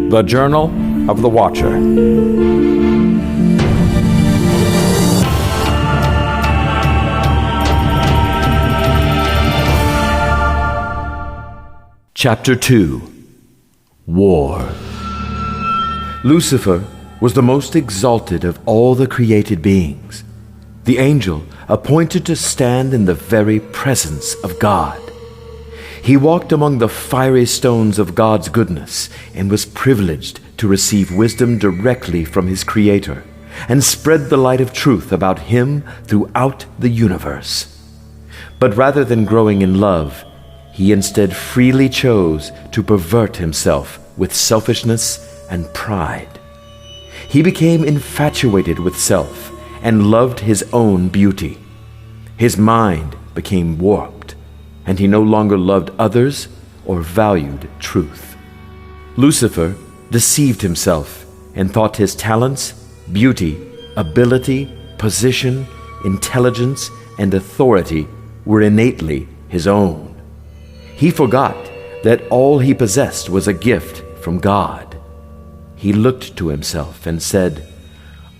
The Journal of the Watcher. Chapter 2. War. Lucifer was the most exalted of all the created beings, the angel appointed to stand in the very presence of God. He walked among the fiery stones of God's goodness and was privileged to receive wisdom directly from his Creator and spread the light of truth about him throughout the universe. But rather than growing in love, he instead freely chose to pervert himself with selfishness and pride. He became infatuated with self and loved his own beauty. His mind became warped, and he no longer loved others or valued truth. Lucifer deceived himself and thought his talents, beauty, ability, position, intelligence, and authority were innately his own. He forgot that all he possessed was a gift from God. He looked to himself and said,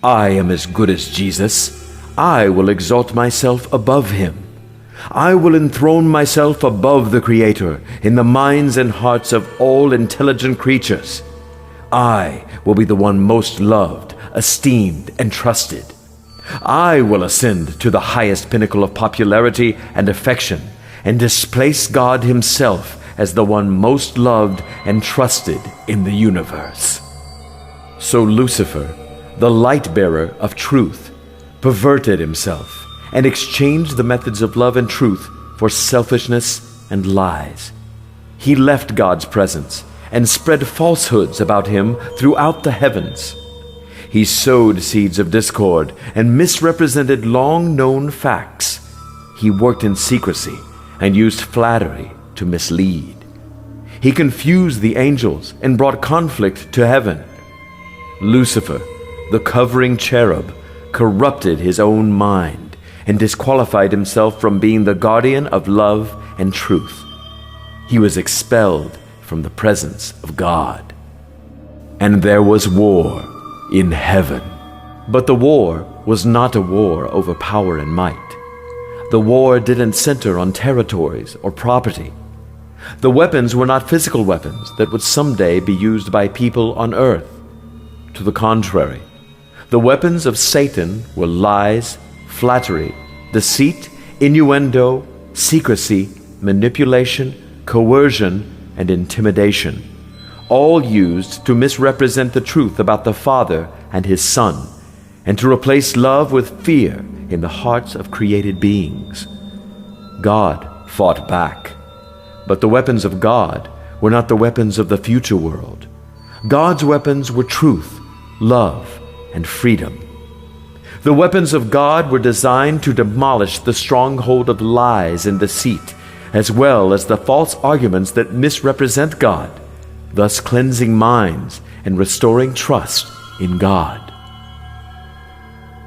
"I am as good as Jesus. I will exalt myself above him. I will enthrone myself above the Creator in the minds and hearts of all intelligent creatures. I will be the one most loved, esteemed, and trusted. I will ascend to the highest pinnacle of popularity and affection and displace God himself as the one most loved and trusted in the universe." So Lucifer, the light-bearer of truth, perverted himself and exchanged the methods of love and truth for selfishness and lies. He left God's presence and spread falsehoods about him throughout the heavens. He sowed seeds of discord and misrepresented long-known facts. He worked in secrecy and used flattery to mislead. He confused the angels and brought conflict to heaven. Lucifer, the covering cherub, corrupted his own mind and disqualified himself from being the guardian of love and truth. He was expelled from the presence of God. And there was war in heaven. But the war was not a war over power and might. The war didn't center on territories or property. The weapons were not physical weapons that would someday be used by people on earth. To the contrary, the weapons of Satan were lies, flattery, deceit, innuendo, secrecy, manipulation, coercion, and intimidation, all used to misrepresent the truth about the Father and his Son, and to replace love with fear in the hearts of created beings. God fought back, but the weapons of God were not the weapons of the future world. God's weapons were truth, love, and freedom. The weapons of God were designed to demolish the stronghold of lies and deceit, as well as the false arguments that misrepresent God, thus cleansing minds and restoring trust in God.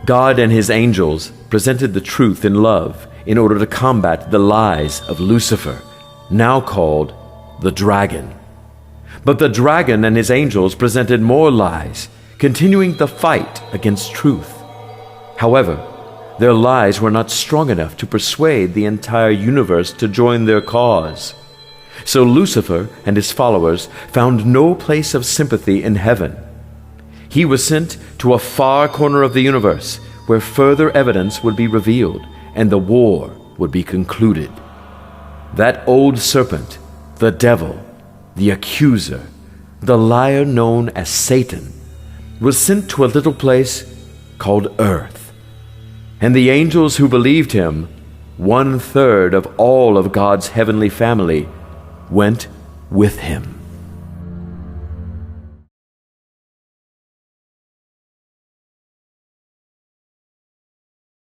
God and his angels presented the truth in love in order to combat the lies of Lucifer, now called the dragon. But the dragon and his angels presented more lies, continuing the fight against truth. However, their lies were not strong enough to persuade the entire universe to join their cause. So Lucifer and his followers found no place of sympathy in heaven. He was sent to a far corner of the universe where further evidence would be revealed and the war would be concluded. That old serpent, the devil, the accuser, the liar known as Satan, was sent to a little place called Earth. And the angels who believed him, 1/3 of all of God's heavenly family, went with him.